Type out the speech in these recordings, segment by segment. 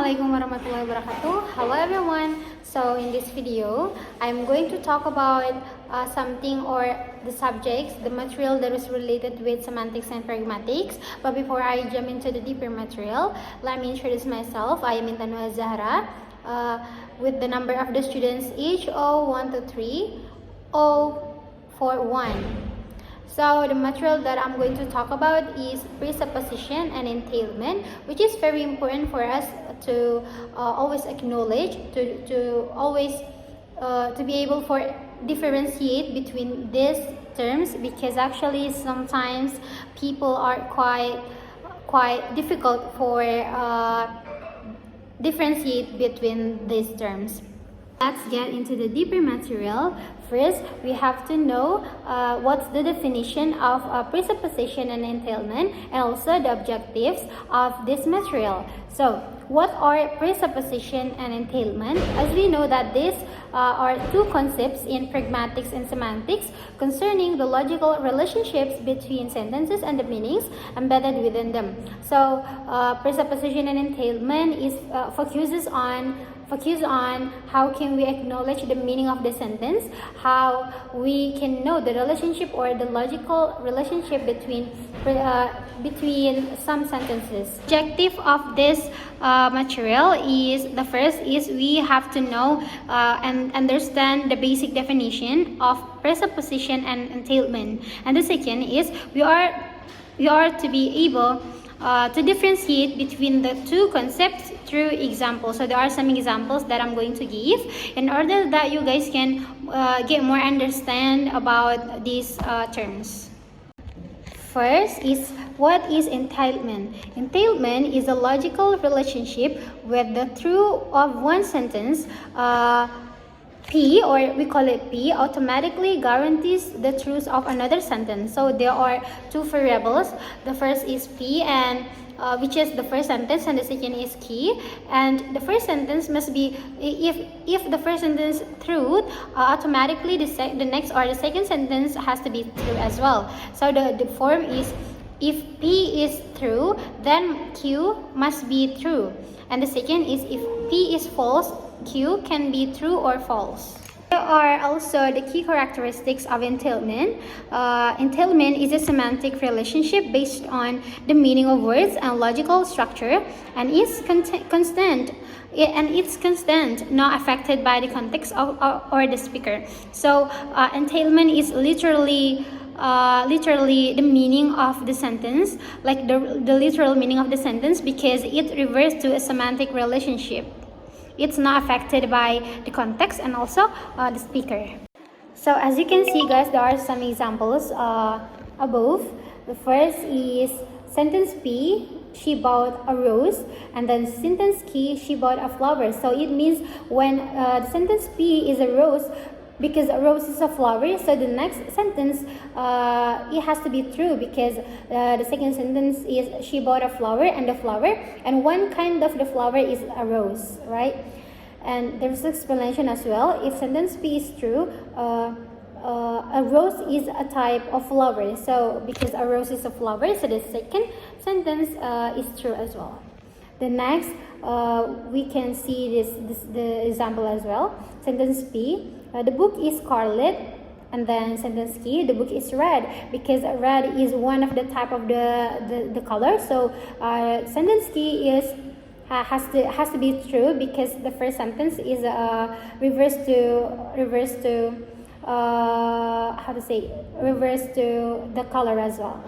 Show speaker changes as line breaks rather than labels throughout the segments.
Assalamualaikum warahmatullahi wabarakatuh. Hello everyone. So in this video, I'm going to talk about something or the subjects, the material that is related with semantics and pragmatics. But before I jump into the deeper material, let me introduce myself. I am Intan Zahra with the number of the students each 0123 041. So the material that I'm going to talk about is presupposition and entailment, which is very important for us to always acknowledge, to always to be able for differentiate between these terms, because actually sometimes people are quite difficult for differentiate between these terms. Let's get into the deeper material. First, we have to know what's the definition of presupposition and entailment, and also the objectives of this material. So, what are presupposition and entailment? As we know that these are two concepts in pragmatics and semantics concerning the logical relationships between sentences and the meanings embedded within them. So, presupposition and entailment is focus on how can we acknowledge the meaning of the sentence, how we can know the relationship or the logical relationship between some sentences. Objective of this material is, the first is we have to know and understand the basic definition of presupposition and entailment, and the second is we are to be able to differentiate between the two concepts through examples. So there are some examples that I'm going to give in order that you guys can get more understand about these terms. First is, what is entailment? Entailment is a logical relationship with the truth of one sentence. P, or we call it P, automatically guarantees the truth of another sentence. So there are two variables. The first is P, and which is the first sentence, and the second is key. And the first sentence must be, if the first sentence true, automatically the next or the second sentence has to be true as well. So the form is, if P is true, then Q must be true. And the second is, if P is false, Q can be true or false. There are also the key characteristics of entailment. Entailment is a semantic relationship based on the meaning of words and logical structure, and is constant. It's constant, not affected by the context or the speaker. So entailment is literally the meaning of the sentence, like the literal meaning of the sentence, because it refers to a semantic relationship. It's not affected by the context and also the speaker. So as you can see, guys, there are some examples above. The first is sentence P, she bought a rose, and then sentence Q, she bought a flower. So it means when the sentence P is a rose, because a rose is a flower, so the next sentence it has to be true, because the second sentence is she bought a flower, and one kind of the flower is a rose, right? And there's explanation as well. If sentence P is true, a rose is a type of flower. So because a rose is a flower, so the second sentence is true as well. The next, we can see the example as well. Sentence P, the book is scarlet, and then sentence Q, the book is red, because red is one of the type of the color. So sentence Q is has to be true, because the first sentence is reverse to the color as well.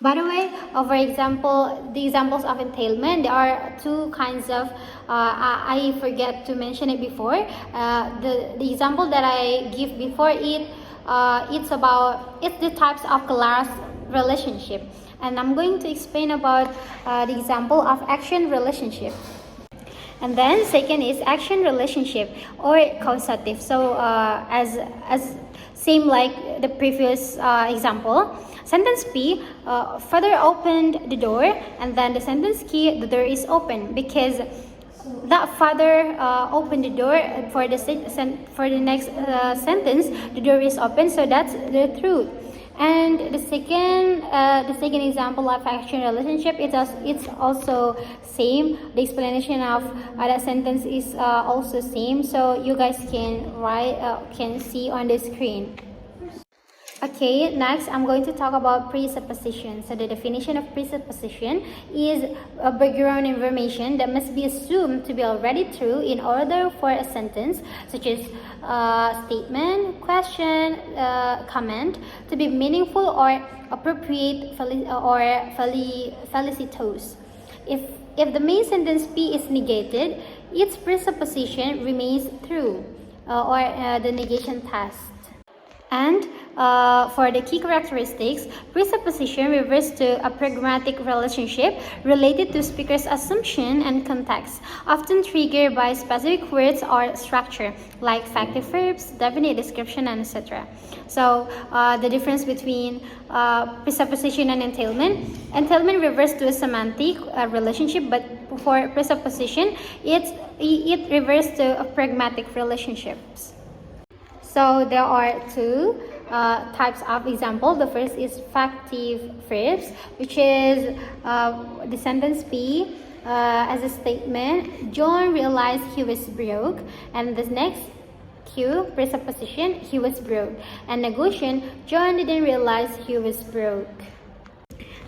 By the way, for example, the examples of entailment, there are two kinds of, I forget to mention it before. The example that I give before it's the types of class relationship. And I'm going to explain about the example of action relationship. And then second is action relationship or causative. So as same like the previous example. Sentence P, father opened the door, and then the sentence Q, the door is open, because that father opened the door. For the next sentence, the door is open, so that's the truth. And the second example of action relationship, it's also same. The explanation of that sentence is also same. So you guys can see on the screen. Okay, next I'm going to talk about presupposition. So the definition of presupposition is a background information that must be assumed to be already true in order for a sentence, such as statement, question, comment, to be meaningful or appropriate felicitous. If the main sentence P is negated, its presupposition remains true, the negation test. And for the key characteristics, presupposition refers to a pragmatic relationship related to speaker's assumption and context, often triggered by specific words or structure, like factive verbs, definite description, and etc. So the difference between presupposition and entailment. Entailment refers to a semantic relationship, but for presupposition, it refers to a pragmatic relationships. So there are two types of example. The first is factive verbs, which is the sentence P as a statement. John realized he was broke, and the next Q, presupposition, he was broke. And negation, John didn't realize he was broke.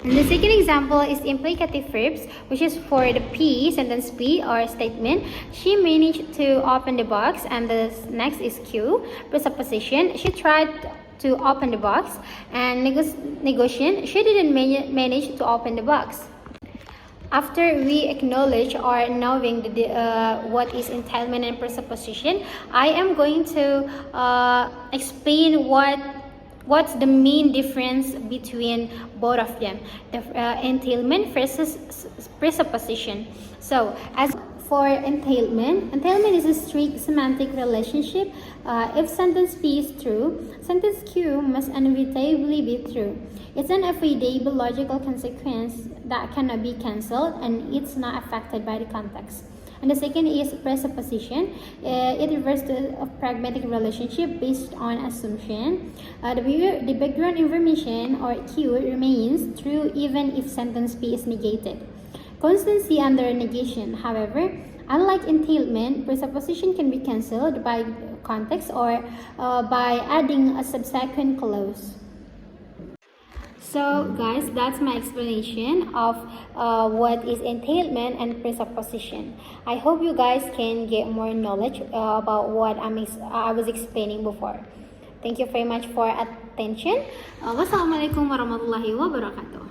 And the second example is implicative verbs, which is for the P, sentence P or statement. She managed to open the box, and the next is Q, presupposition. She tried to open the box, and negation. She didn't manage to open the box. After we acknowledge or knowing what is entailment and presupposition, I am going to explain what's the main difference between both of them, the entailment versus presupposition. So as for entailment is a strict semantic relationship. If sentence P is true, sentence Q must inevitably be true. It's an everyday logical consequence that cannot be cancelled, and it's not affected by the context. And the second is presupposition. It refers to a pragmatic relationship based on assumption. The background information or Q remains true even if sentence P is negated. Constancy under negation, however, unlike entailment, presupposition can be cancelled by context or by adding a subsequent clause. So guys, that's my explanation of what is entailment and presupposition. I hope you guys can get more knowledge about what I was explaining before. Thank you very much for attention. Wassalamualaikum warahmatullahi wabarakatuh.